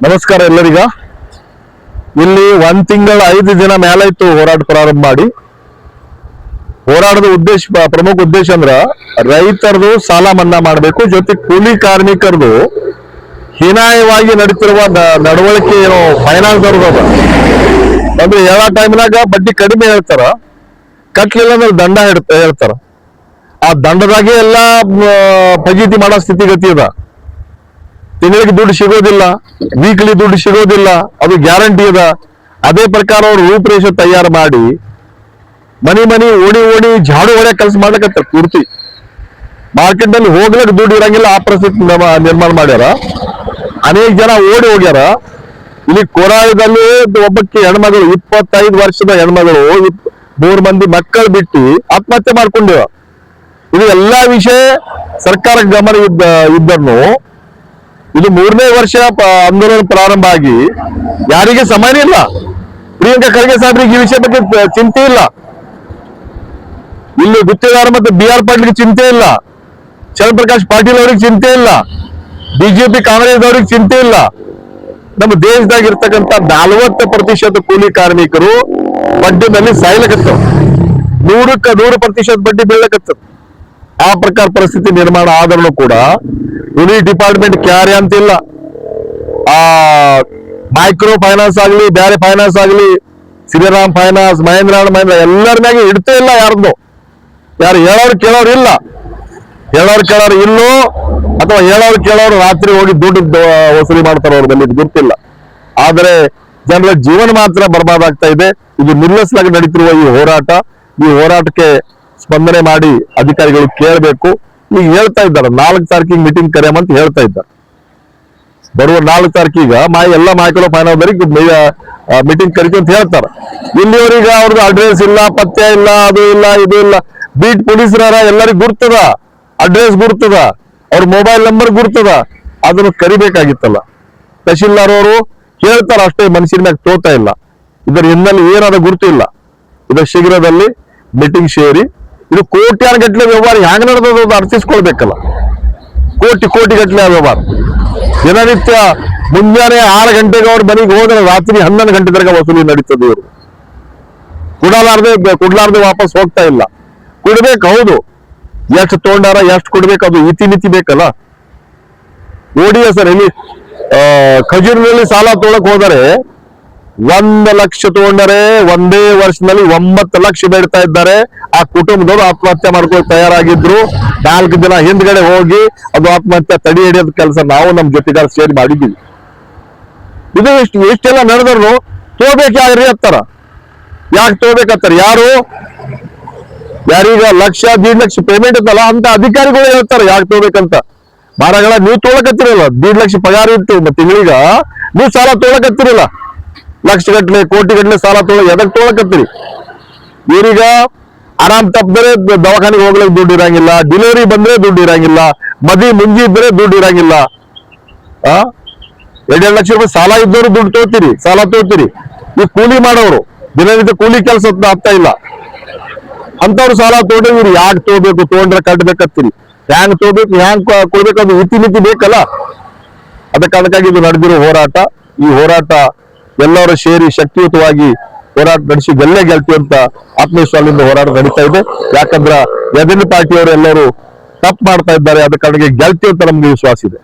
ನಮಸ್ಕಾರ ಎಲ್ಲರಿಗ. ಇಲ್ಲಿ 1 ತಿಂಗಳ 5 ದಿನ ಮೇಲಾಯ್ತು ಹೋರಾಟ ಪ್ರಾರಂಭ ಮಾಡಿ. ಹೋರಾಟದ ಉದ್ದೇಶ, ಪ್ರಮುಖ ಉದ್ದೇಶ ಅಂದ್ರ ರೈತರದು ಸಾಲ ಮನ್ನಾ ಮಾಡಬೇಕು, ಜೊತೆ ಕೂಲಿ ಕಾರ್ಮಿಕರದು ಹೀನಾಯವಾಗಿ ನಡೀತಿರುವ ನಡವಳಿಕೆ ಏನೋ ಫೈನಾನ್ಸ್ ಅವ್ರದ್ದು ಅಂದ್ರೆ ಯಾವ ಟೈಮ್ನಾಗ ಬಡ್ಡಿ ಕಡಿಮೆ ಹೇಳ್ತಾರ, ಕಟ್ಲಿಲ್ಲ ಅಂದ್ರೆ ದಂಡ ಹೇಳ್ತಾರ. ಆ ದಂಡದಾಗೆ ಎಲ್ಲಾ ಫಜೀತಿ ಮಾಡೋ ಸ್ಥಿತಿಗತಿ ಅದ. ತಿಂಗಳಿಗೆ ದುಡ್ಡು ಸಿಗೋದಿಲ್ಲ, ವೀಕ್ಲಿ ದುಡ್ಡು ಸಿಗೋದಿಲ್ಲ, ಅದು ಗ್ಯಾರಂಟಿ ಅದ. ಅದೇ ಪ್ರಕಾರ ಅವ್ರು ರೂಪರೇಷೆ ತಯಾರು ಮಾಡಿ ಮನಿ ಓಡಿ ಝಾಡು ಹೊಡೆ ಕೆಲಸ ಮಾಡ್ಲಕತ್ತ. ಪೂರ್ತಿ ಮಾರ್ಕೆಟ್ ನಲ್ಲಿ ಹೋಗ್ಲಿಕ್ಕೆ ದುಡ್ಡು ಇರಂಗಿಲ್ಲ, ಆ ಪರಿಸ್ಥಿತಿ ನಿರ್ಮಾಣ ಮಾಡ್ಯಾರ. ಅನೇಕ ಜನ ಓಡಿ ಹೋಗ್ಯಾರ. ಇಲ್ಲಿ ಕೋಲಾರದಲ್ಲಿ ಒಬ್ಬಕ್ಕೆ ಹೆಣ್ಮಗಳು, 25 ವರ್ಷದ ಹೆಣ್ಮಗಳು 3 ಮಂದಿ ಮಕ್ಕಳು ಬಿಟ್ಟು ಆತ್ಮಹತ್ಯೆ ಮಾಡ್ಕೊಂಡಿವ. ಇದು ಎಲ್ಲಾ ವಿಷಯ ಸರ್ಕಾರ ಗಮನ ಇದ್ದನ್ನು ಇದು 3ನೇ ವರ್ಷ ಆಂದೋಲನ ಪ್ರಾರಂಭ ಆಗಿ ಯಾರಿಗೆ ಸಮಾನ ಇಲ್ಲ. ಪ್ರಿಯಾಂಕಾ ಖರ್ಗೆ ಸಾಹೇಬ್ರಿಗೆ ಈ ವಿಷಯ ಬಗ್ಗೆ ಚಿಂತೆ ಇಲ್ಲ. ಇಲ್ಲಿ ಗುತ್ತೇದಾರ ಮತ್ತು BR ಪಾಟೀಲ್ಗೆ ಚಿಂತೆ ಇಲ್ಲ, ಚಂದ್ರಪ್ರಕಾಶ್ ಪಾಟೀಲ್ ಅವ್ರಿಗೆ ಚಿಂತೆ ಇಲ್ಲ, ಬಿಜೆಪಿ ಕಾಂಗ್ರೆಸ್ ಅವ್ರಿಗೆ ಚಿಂತೆ ಇಲ್ಲ. ನಮ್ಮ ದೇಶದಾಗಿರ್ತಕ್ಕಂಥ 40% ಕೂಲಿ ಕಾರ್ಮಿಕರು ಬಡ್ಡಿನಲ್ಲಿ ಸಾಯ್ಲಕತ್ತ, 100% ಬಡ್ಡಿ ಬೀಳಕತ್ತ. ಆ ಪ್ರಕಾರ ಪರಿಸ್ಥಿತಿ ನಿರ್ಮಾಣ ಆದ್ರೂ ಕೂಡ ಪೊಲೀಸ್ ಡಿಪಾರ್ಟ್ಮೆಂಟ್ ಕ್ಯಾರೆ ಅಂತಿಲ್ಲ. ಆ ಮೈಕ್ರೋ ಫೈನಾನ್ಸ್ ಆಗ್ಲಿ, ಬೇರೆ ಫೈನಾನ್ಸ್ ಆಗ್ಲಿ, ಶ್ರೀರಾಮ್ ಫೈನಾನ್ಸ್, ಮಹೇಂದ್ರ ಎಲ್ಲರ ಮ್ಯಾಗೆ ಇಡ್ತೇ ಇಲ್ಲ. ಯಾರು ಹೇಳೋರು ಕೇಳೋರು ಇಲ್ಲ, ಹೇಳೋರು ಕೇಳೋರು ಇಲ್ಲೋ ಅಥವಾ ಹೇಳೋರು ಕೇಳೋರು ರಾತ್ರಿ ಹೋಗಿ ದುಡ್ಡು ವಸೂಲಿ ಮಾಡ್ತಾರ ಅವ್ರ ಬಲ್ಲಿ, ಗೊತ್ತಿಲ್ಲ. ಆದ್ರೆ ಜನರ ಜೀವನ ಮಾತ್ರ ಬರ್ಬಾದಾಗ್ತಾ ಇದೆ. ಇದು ನಿರ್ಲಕ್ಷ್ಯವಾಗಿ ನಡೀತಿರುವ ಈ ಹೋರಾಟಕ್ಕೆ ಸ್ಪಂದನೆ ಮಾಡಿ ಅಧಿಕಾರಿಗಳು ಕೇಳಬೇಕು. ಈಗ ಹೇಳ್ತಾ ಇದ್ದಾರೆ 4 ತಾರೀಕಿಗೆ ಮೀಟಿಂಗ್ ಕರೆಯಮಂತ ಹೇಳ್ತಾ ಇದ್ದಾರೆ. ಬರುವ 4 ತಾರೀಕಿಗ ಎಲ್ಲ ಮೈಕ್ರೋ ಫೈನಾನ್ಸ್ ಮೀಟಿಂಗ್ ಕರಿತೀವಿ ಅಂತ ಹೇಳ್ತಾರ. ಇಲ್ಲಿವರೆಗೆ ಅವ್ರದ್ದು ಅಡ್ರೆಸ್ ಇಲ್ಲ, ಪತ್ತೆ ಇಲ್ಲ, ಅದು ಇಲ್ಲ, ಇದು ಇಲ್ಲ. ಬೀಟ್ ಪೊಲೀಸರ ಎಲ್ಲರಿಗೂ ಗುರ್ತದ, ಅಡ್ರೆಸ್ ಗುರ್ತದ, ಅವ್ರ ಮೊಬೈಲ್ ನಂಬರ್ ಗುರ್ತದ. ಅದನ್ನು ಕರಿಬೇಕಾಗಿತ್ತಲ್ಲ. ತಹಶೀಲ್ದಾರ್ ಅವರು ಹೇಳ್ತಾರ ಅಷ್ಟೇ, ಮನುಷ್ಯನ ಮ್ಯಾಗ ತೋತಾ ಇಲ್ಲ. ಇದರ ಹಿನ್ನೆಲೆ ಏನಾದ ಗುರ್ತು ಇಲ್ಲ. ಇದರ ಶೀಘ್ರದಲ್ಲಿ ಮೀಟಿಂಗ್ ಸೇರಿ ಇದು ಕೋಟ್ಯಾನ ಗಟ್ಟಲೆ ವ್ಯವಹಾರ ಹ್ಯಾಂಗ ನಡೆದದ ಅರ್ಥಿಸ್ಕೊಳ್ಬೇಕಲ್ಲ. ಕೋಟಿ ಗಟ್ಟಲೆ ವ್ಯವಹಾರ. ದಿನನಿತ್ಯ ಮುಂಜಾನೆ 6 ಗಂಟೆಗೆ ಅವ್ರ ಮನೆಗೆ ಹೋದ್ರೆ ರಾತ್ರಿ 11 ಗಂಟೆ ತನಕ ವಸೂಲಿ ನಡೀತದೆ. ಇವರು ಕುಡ್ಲಾರ್ದೆ ವಾಪಸ್ ಹೋಗ್ತಾ ಇಲ್ಲ. ಕೊಡ್ಬೇಕು, ಹೌದು. ಎಷ್ಟು ತಗೊಂಡಾರ, ಎಷ್ಟು ಕೊಡ್ಬೇಕು, ಅದು ಇತಿ ಬೇಕಲ್ಲ. ನೋಡಿ ಸರ್, ಇಲ್ಲಿ ಖಜೂರಿನಲ್ಲಿ ಸಾಲ ತೊಗೊಳಕ್ ಹೋದರೆ 1 ಲಕ್ಷ ತಗೊಂಡರೆ ಒಂದೇ ವರ್ಷದಲ್ಲಿ 9 ಲಕ್ಷ ಬೇಡ್ತಾ ಇದ್ದಾರೆ. ಆ ಕುಟುಂಬದವರು ಆತ್ಮಹತ್ಯೆ ಮಾಡ್ಕೊಂಡು ತಯಾರಾಗಿದ್ರು. 4 ದಿನ ಹಿಂದ್ಗಡೆ ಹೋಗಿ ಅದು ಆತ್ಮಹತ್ಯೆ ತಡೆ ಹಿಡಿಯೋದ್ ಕೆಲಸ ನಾವು ನಮ್ಮ ಜೊತೆಗಾರ ಸೇರಿ ಮಾಡಿದ್ದೀವಿ. ಇದು ಎಷ್ಟೆಲ್ಲ ನಡೆದ್ರು ತೋಬೇಕ್ರಿ ಅಂತಾರ. ಯಾಕೆ ತೋಬೇಕಂತಾರ? ಯಾರೀಗ 1-1.5 ಲಕ್ಷ ಪೇಮೆಂಟ್ ಇತ್ತಲ್ಲ ಅಂತ ಅಧಿಕಾರಿಗಳು ಹೇಳ್ತಾರೆ ಯಾಕೆ ತೋಬೇಕಂತ. ಮಾರಗಳ ನೀವು ತೊಗೊಳಕತ್ತಿರಲ್ಲ, 1.5 ಲಕ್ಷ ಪಗಾರ ಇತ್ತು ತಿಂಗಳಿಗ ನೀವು ಸಾಲ ತೊಗೊಳಕತ್ತಿರಲ್ಲ. ಲಕ್ಷ ಗಟ್ಲೆ, ಕೋಟಿ ಗಟ್ಲೆ ಸಾಲ ಎದಕ್ ತೊಗೊಳಕತ್ತೀರಿ? ಇವ್ರೀಗ ಆರಾಮ್ ತಪ್ಪಿದ್ರೆ ದವಾಖಾನೆಗೆ ಹೋಗ್ಲಿಕ್ಕೆ ದುಡ್ಡು ಇರಂಗಿಲ್ಲ, ಡೆಲಿವರಿ ಬಂದ್ರೆ ದುಡ್ಡು ಇರಂಗಿಲ್ಲ, ಮದಿ ಮುಂಜಿ ಇದ್ರೆ ದುಡ್ಡು ಇರಂಗಿಲ್ಲ. 2 ಲಕ್ಷ ರೂಪಾಯಿ ಸಾಲ ಇದ್ದವರು ದುಡ್ಡು ತೋತೀರಿ, ಸಾಲ ತೋತೀರಿ. ಈ ಕೂಲಿ ಮಾಡೋರು ದಿನನಿತ್ಯ ಕೂಲಿ ಕೆಲಸ ಆಗ್ತಾ ಇಲ್ಲ ಅಂತವ್ರು ಸಾಲ ತಗೊಂಡ್ರೆ ಇವ್ರು ಯಾಕೆ ತಗೋಬೇಕು? ತಗೊಂಡ್ರೆ ಕಟ್ಬೇಕತ್ತೀರಿ. ಹ್ಯಾಂಗ್ ತಗೋಬೇಕು, ಹ್ಯಾಂಗ್ ಕೊಡ್ಬೇಕು, ಅದು ಇತಿ ಬೇಕಲ್ಲ. ಅದ ಕಾರಣಕ್ಕಾಗಿ ಇದು ನಡೆದಿರೋ ಹೋರಾಟ. ಈ ಹೋರಾಟ ಎಲ್ಲರೂ ಸೇರಿ ಶಕ್ತಿಯುತವಾಗಿ ಹೋರಾಟ ನಡೆಸಿ ಗೆಲ್ತೀವಿ ಅಂತ ಆತ್ಮವಿಶ್ವಾಸದಿಂದ ಹೋರಾಟ ನಡೀತಾ ಇದೆ. ಯಾಕಂದ್ರ ಎದೆನ್ ಪಾರ್ಟಿಯವರು ಎಲ್ಲರೂ ತಪ್ಪು ಮಾಡ್ತಾ ಇದ್ದಾರೆ. ಅದ ಕಾರಣಕ್ಕೆ ಗೆಲ್ತೀವಿ ಅಂತ ನಮ್ಗೆ ವಿಶ್ವಾಸ ಇದೆ.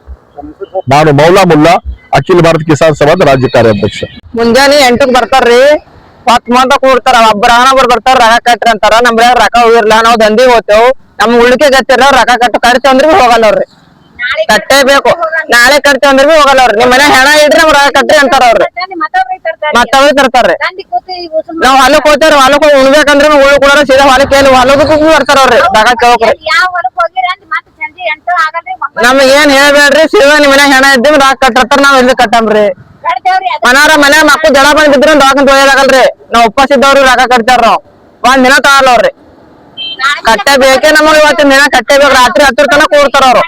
ನಾನು ಮೌಲಾ ಮುಲ್ಲಾ, ಅಖಿಲ ಭಾರತ ಕಿಸಾನ್ ಸಭಾದ ರಾಜ್ಯ ಕಾರ್ಯಾಧ್ಯಕ್ಷ. ಮುಂಜಾನೆ 8ಕ್ಕೆ ಬರ್ತಾರ್ರಿ, 10 ಮಂದಿ ಕೂಡ್ತಾರ. ಒಬ್ಬರು ಬರ್ತಾರ, ರೊಕ್ಕ ಕಟ್ರಿ ಅಂತಾರ. ನಮ್ಗೆ ರೊಕ್ಕ ಹೋಗಿರ್ಲ, ನಾವ್ ದಂಧಿಗೆ ಹೋಗ್ತೇವ್. ನಮ್ ಉಳಿಕೆ ಗತ್ತಿರ ರೊಕ್ಕ ಕಟ್ಟಿ ಅಂದ್ರ ಹೋಗಲ್ಲ ಅವ್ರಿ. ಕಟ್ಟೇಬೇಕು, ನಾಳೆ ಕಟ್ಟಿ ಅಂದ್ರ ಹೋಗಲ್ಲ ಅವ್ರಿ. ನಿಮ್ ಮನೆ ಹೆಣ ಇಡ್ರಿ ನಮ್ ರೊಕ್ಕ ಕಟ್ರಿ ಅಂತಾರ ಅವ್ರಿ. ಮತ್ತವ್ರಿ ತರ್ತಾರ್ರಿ. ನಾವ್ ಹೊಲಕ್ ಹೋಗ್ತೇವ್ರಿ, ಹೊಲಕ್ ಹೋಗಿ ಉಣ್ಬೇಕಂದ್ರ ಉಳು ಕೂಡ ಸೀದಾ ಹೊಲಕ್ಕೆ ಹೊಲದಕ್ಕೂ ಬರ್ತಾರ ಅವ್ರಿ. ರೊಕ್ಕ ಕೇಳ್ರಿ. ನಮ್ಗೆ ಏನ್ ಹೇಳ್ಬೇಡ್ರಿ, ಸೀದಾ ನಿಮ್ ಮನೆ ಹೆಣ ಇದ್ದೀವಿ ರೊಕ್ಕ ಕಟ್ಟಿರ್ತಾರ, ನಾವ್ ಎಲ್ಲಿ ಕಟ್ಟಮ್ರಿ. ಮನೆ ಮಕ್ಳು ಜಡ ಬಂದಿದ್ರ ರೊಕ್ಕ ತೊಗೊಳಾಗಲ್ರಿ. ನಾವ್ ಉಪವಾಸ ಇದ್ದವ್ರಿ ರೊಕ್ಕ ಕಟ್ತಾರ. ನಾವ್ 1 ದಿನ ತಗೊಲ್ಲ ಅವ್ರಿ. ಕಟ್ಟೆ ಬೇಕೇ ನಮಗ್. ಇವತ್ತಿನ ದಿನ ಕಟ್ಟೆ ಬೇಕು. ರಾತ್ರಿ 10 ತನಕ ಕೂಡ್ತಾರ ಅವ್ರು.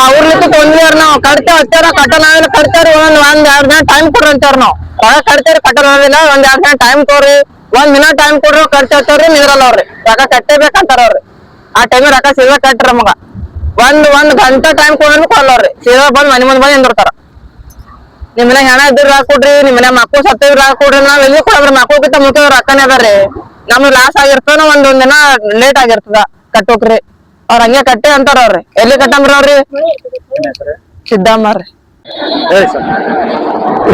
ಅವ್ರಲಿತ್ತು ತೊಂದ್ರಿ. ನಾವ್ ಕಟ್ತೇವ್ ಕಟ್ಟ ನಾವೆಲ್ಲ ಕಟ್ತೇವ್ರಿ. 1-2 ದಿನ ಟೈಮ್ ಕೊಡ್ರಿ ಅಂತಾರ. ನಾವ್ ರೊಕ್ಕ ಕಟ್ತೇವ್ರಿ, ಕಟ್ಟೋದಿಲ್ಲ. 1-2 ದಿನ ಟೈಮ್ ಕೊಡ್ರಿ, 1 ದಿನ ಟೈಮ್ ಕೊಡ್ರಿ, ಕಟ್ತೇವ್ರಿ. ನಿದ್ರಲ್ಲ ಅವ್ರಿ. ರೊಕ್ಕ ಕಟ್ಟೇಬೇಕಂತಾರ ಅವ್ರಿ. ಆ ಟೈಮ್ ರೊಕ್ಕ ಸೀದಾ ಕಟ್ರಿ ನಮಗ ಒಂದ್ ಗಂಟೆ ಟೈಮ್ ಕೊಲ್ಲವ್ರಿ ಸೀದಾ ಬಂದ್ ಮನೆ ಮುಂದ್ ಬಂದ್ ನಿಂದಿರ್ತಾರ ನಿಮ್ಮನೆ ಹೆಣ ಇದ್ರ ಕೊಡ್ರಿ ನಿಮ್ಮನೆ ಮಕ್ಕಳು ಸತ್ತಿದ್ರ ಕೊಡ್ರಿ ನಾವ್ ಎಲ್ಲಿ ಕೊಡ್ರಿ ಮಕ್ಕಳಿಗಿಂತ ಮುಖ್ಯ ರೊಕ್ಕನೇ ಅದಾರಿ ನಮ್ಗ್ ಲಾಸ್ ಆಗಿರ್ತದ ಒಂದೊಂದ್ ದಿನ ಲೇಟ್ ಆಗಿರ್ತದ ಕಟ್ಟೋಕ್ರಿ ಅವ್ರ ಹಂಗೆ ಕಟ್ಟಿ ಅಂತಾರ ಅವ್ರಿ ಎಲ್ಲಿ ಕಟ್ಟಂಬ್ರಿ ಅವ್ರಿ ಸಿದ್ದಮ್ಮರ್ರಿ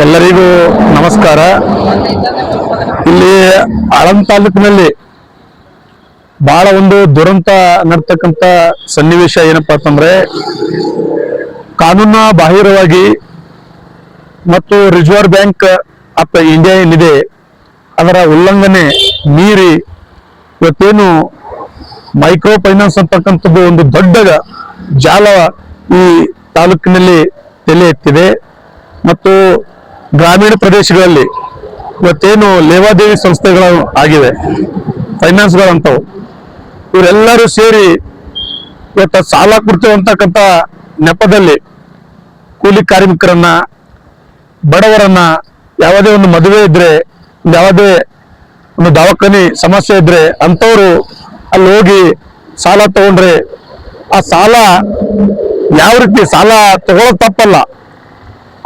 ಎಲ್ಲರಿಗೂ ನಮಸ್ಕಾರ. ಇಲ್ಲಿ ಆಳಂದ ತಾಲೂಕಿನಲ್ಲಿ ಬಹಳ ಒಂದು ದುರಂತ ನಡ್ತಕ್ಕಂತ ಸನ್ನಿವೇಶ ಏನಪ್ಪಾ ಅಂತಂದ್ರೆ, ಕಾನೂನು ಬಾಹಿರವಾಗಿ ಮತ್ತು ರಿಸರ್ವ್ ಬ್ಯಾಂಕ್ ಆಫ್ ಇಂಡಿಯಾ ಏನಿದೆ ಅದರ ಉಲ್ಲಂಘನೆ ಮೀರಿ ಇವತ್ತೇನು ಮೈಕ್ರೋ ಫೈನಾನ್ಸ್ ಅಂತಕ್ಕಂಥದ್ದು ಒಂದು ದೊಡ್ಡ ಜಾಲ ಈ ತಾಲೂಕಿನಲ್ಲಿ ತಲೆ ಎತ್ತಿದೆ. ಮತ್ತು ಗ್ರಾಮೀಣ ಪ್ರದೇಶಗಳಲ್ಲಿ ಇವತ್ತೇನು ಲೇವಾದೇವಿ ಸಂಸ್ಥೆಗಳು ಆಗಿವೆ, ಫೈನಾನ್ಸ್ಗಳಂತವು, ಇವರೆಲ್ಲರೂ ಸೇರಿ ಇವತ್ತ ಸಾಲ ಕೊಡ್ತೇವೆ ಅಂತಕ್ಕಂಥ ನೆಪದಲ್ಲಿ ಕೂಲಿ ಕಾರ್ಮಿಕರನ್ನ, ಬಡವರನ್ನ, ಯಾವುದೇ ಒಂದು ಮದುವೆ ಇದ್ರೆ, ಯಾವುದೇ ಒಂದು ದವಾಖಾನೆ ಸಮಸ್ಯೆ ಇದ್ರೆ ಅಂತವ್ರು ಅಲ್ಲಿ ಹೋಗಿ ಸಾಲ ತಗೊಂಡ್ರೆ ಆ ಸಾಲ ಯಾವ ರೀತಿ ಸಾಲ ತಗೊಳ್ಳೋದು ತಪ್ಪಲ್ಲ,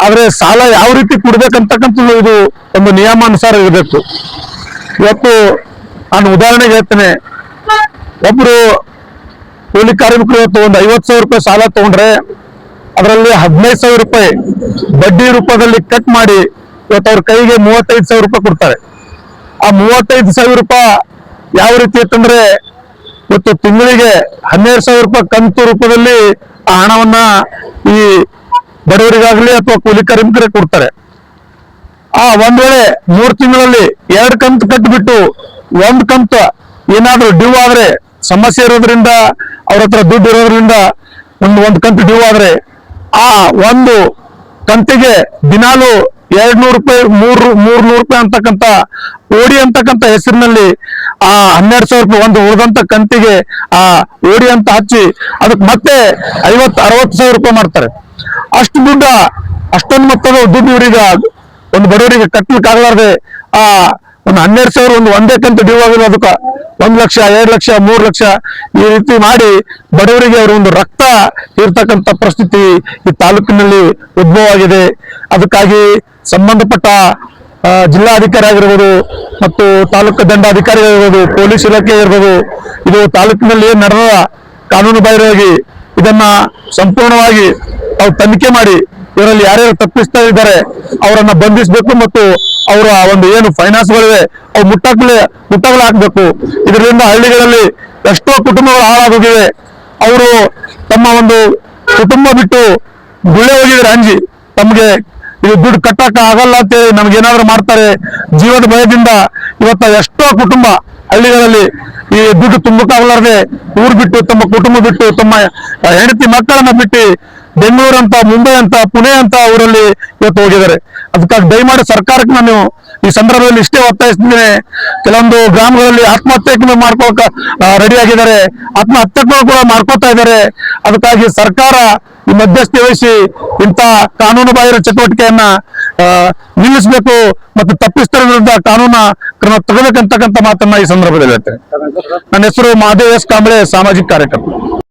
ಆದ್ರೆ ಸಾಲ ಯಾವ ರೀತಿ ಕೊಡ್ಬೇಕಂತಕ್ಕಂಥದ್ದು ಇದು ಒಂದು ನಿಯಮಾನುಸಾರ ಇರಬೇಕು. ಇವತ್ತು ನಾನು ಉದಾಹರಣೆಗೆ ಹೇಳ್ತೇನೆ, ಒಬ್ರು ಕೂಲಿ ಕಾರ್ಮಿಕರು ಇವತ್ತು ಒಂದು 50,000 ರೂಪಾಯಿ ಸಾಲ ತಗೊಂಡ್ರೆ ಅದರಲ್ಲಿ 15,000 ರೂಪಾಯಿ ಬಡ್ಡಿ ರೂಪದಲ್ಲಿ ಕಟ್ ಮಾಡಿ ಇವತ್ತು ಅವ್ರ ಕೈಗೆ 35,000 ರೂಪಾಯಿ ಕೊಡ್ತಾರೆ. ಆ 35,000 ರೂಪಾಯಿ ಯಾವ ರೀತಿ ಇತ್ತಂದ್ರೆ ಇವತ್ತು ತಿಂಗಳಿಗೆ 12,000 ರೂಪಾಯಿ ಕಂತು ರೂಪದಲ್ಲಿ ಆ ಹಣವನ್ನ ಈ ಬಡವರಿಗಾಗ್ಲಿ ಅಥವಾ ಕೂಲಿ ಕಾರ್ಮಿಕರಿಗೆ ಕೊಡ್ತಾರೆ. ಆ ಒಂದ್ ವೇಳೆ 3 ತಿಂಗಳಲ್ಲಿ 2 ಕಂತು ಕಟ್ಟಿಬಿಟ್ಟು ಒಂದ್ ಕಂತು ಏನಾದ್ರೂ ಡ್ಯೂ ಆದ್ರೆ, ಸಮಸ್ಯೆ ಇರೋದ್ರಿಂದ ಅವ್ರ ಹತ್ರ ದುಡ್ಡು ಇರೋದ್ರಿಂದ ಒಂದ್ ಕಂತು ಡ್ಯೂ ಆದ್ರೆ ಆ ಒಂದು ಕಂತಿಗೆ ದಿನಾಲು 200 ರೂಪಾಯಿ 300 ರೂಪಾಯಿ ಅಂತಕ್ಕಂಥ ಓಡಿ ಅಂತಕ್ಕಂಥ ಹೆಸರಿನಲ್ಲಿ ಆ 12,000 ರೂಪಾಯಿ ಒಂದು ಉಳಿದಂತ ಕಂತಿಗೆ ಆ ಓಡಿ ಅಂತ ಹಚ್ಚಿ ಅದಕ್ಕೆ ಮತ್ತೆ 50,000-60,000 ರೂಪಾಯಿ ಮಾಡ್ತಾರೆ. ಅಷ್ಟು ದುಡ್ಡ, ಅಷ್ಟೊಂದು ಮೊತ್ತದ ದುಡ್ಡು ಇವರಿಗೆ ಒಂದು ಬಡವರಿಗೆ ಕಟ್ಟಲಿಕ್ಕೆ ಆಗ್ಲಾರ್ದೆ ಆ ಒಂದು 12,000 ಒಂದೇ ಕಂತು ಡ್ಯೂ ಆಗಿರೋ ಅದಕ್ಕೆ 1 ಲಕ್ಷ, 2 ಲಕ್ಷ, 3 ಲಕ್ಷ ಈ ರೀತಿ ಮಾಡಿ ಬಡವರಿಗೆ ಅವರು ಒಂದು ರಕ್ತ ಇರ್ತಕ್ಕಂಥ ಪರಿಸ್ಥಿತಿ ಈ ತಾಲೂಕಿನಲ್ಲಿ ಉದ್ಭವ ಆಗಿದೆ. ಅದಕ್ಕಾಗಿ ಸಂಬಂಧಪಟ್ಟ ಜಿಲ್ಲಾಧಿಕಾರಿ ಆಗಿರ್ಬೋದು ಮತ್ತು ತಾಲೂಕು ದಂಡಾಧಿಕಾರಿಗಳಿರ್ಬೋದು, ಪೊಲೀಸ್ ಇಲಾಖೆ ಇರ್ಬೋದು, ಇದು ತಾಲೂಕಿನಲ್ಲಿ ಏನ್ ನಡೆದ ಕಾನೂನು ಬಾಹಿರವಾಗಿ ಇದನ್ನ ಸಂಪೂರ್ಣವಾಗಿ ತಾವು ತನಿಖೆ ಮಾಡಿ ಇವರಲ್ಲಿ ಯಾರ್ಯಾರು ತಪ್ಪಿಸ್ತಾ ಇದ್ದಾರೆ ಅವರನ್ನ ಬಂಧಿಸಬೇಕು ಮತ್ತು ಅವರ ಒಂದು ಏನು ಫೈನಾನ್ಸ್ಗಳಿವೆ ಅವು ಮುಟ್ಟಗಳು ಹಾಕ್ಬೇಕು. ಇದರಿಂದ ಹಳ್ಳಿಗಳಲ್ಲಿ ಎಷ್ಟೋ ಕುಟುಂಬಗಳು ಹಾಳಾಗೋಗಿವೆ. ಅವರು ತಮ್ಮ ಒಂದು ಕುಟುಂಬ ಬಿಟ್ಟು ಗುಳೆ ಹೋಗಿದ್ರೆ ಅಂಜಿ ತಮ್ಗೆ ಇದು ದುಡ್ಡು ಕಟ್ಟಕ್ಕ ಆಗಲ್ಲ ಅಂತೇಳಿ ನಮ್ಗೇನಾದ್ರೂ ಮಾಡ್ತಾರೆ ಜೀವದ ಭಯದಿಂದ ಇವತ್ತ ಎಷ್ಟೋ ಕುಟುಂಬ ಹಳ್ಳಿಗಳಲ್ಲಿ ಈ ದುಡ್ಡು ತುಂಬಕ್ಕಾಗಲಾರ್ದೆ ಊರು ಬಿಟ್ಟು, ತಮ್ಮ ಕುಟುಂಬ ಬಿಟ್ಟು, ತಮ್ಮ ಹೆಂಡತಿ ಮಕ್ಕಳನ್ನ ಬಿಟ್ಟು ಬೆಂಗಳೂರು ಅಂತ, ಮುಂಬೈ ಅಂತ, ಪುಣೆ ಅಂತ ಊರಲ್ಲಿ ಇವತ್ತು ಹೋಗಿದ್ದಾರೆ. ಅದಕ್ಕಾಗಿ ದಯಮಾಡಿ ಸರ್ಕಾರಕ್ಕೆ ನಾನು ಈ ಸಂದರ್ಭದಲ್ಲಿ ಇಷ್ಟೇ ಒತ್ತಾಯಿಸ್ತಿದ್ದೇನೆ. ಕೆಲವೊಂದು ಗ್ರಾಮಗಳಲ್ಲಿ ಆತ್ಮಹತ್ಯೆ ಮಾಡ್ಕೊಳಕ ರೆಡಿ ಆಗಿದ್ದಾರೆ, ಆತ್ಮಹತ್ಯೆಗಳು ಕೂಡ ಮಾಡ್ಕೋತಾ ಇದ್ದಾರೆ. ಅದಕ್ಕಾಗಿ ಸರ್ಕಾರ ಈ ಮಧ್ಯಸ್ಥಿ ವಹಿಸಿ ಇಂಥ ಕಾನೂನು ಬಾಹಿರ ಚಟುವಟಿಕೆಯನ್ನ ನಿಲ್ಲಿಸಬೇಕು ಮತ್ತು ತಪ್ಪಿಸ್ತರ ವಿರುದ್ಧ ಕಾನೂನು ಕ್ರಮ ತಗೋಬೇಕಂತಕ್ಕಂಥ ಮಾತನ್ನ ಈ ಸಂದರ್ಭದಲ್ಲಿ ಹೇಳ್ತೇನೆ. ನನ್ನ ಹೆಸರು ಮಹಾದೇವ್ ಎಸ್ ಕಾಂಬ್ಳೆ, ಸಾಮಾಜಿಕ ಕಾರ್ಯಕರ್ತ.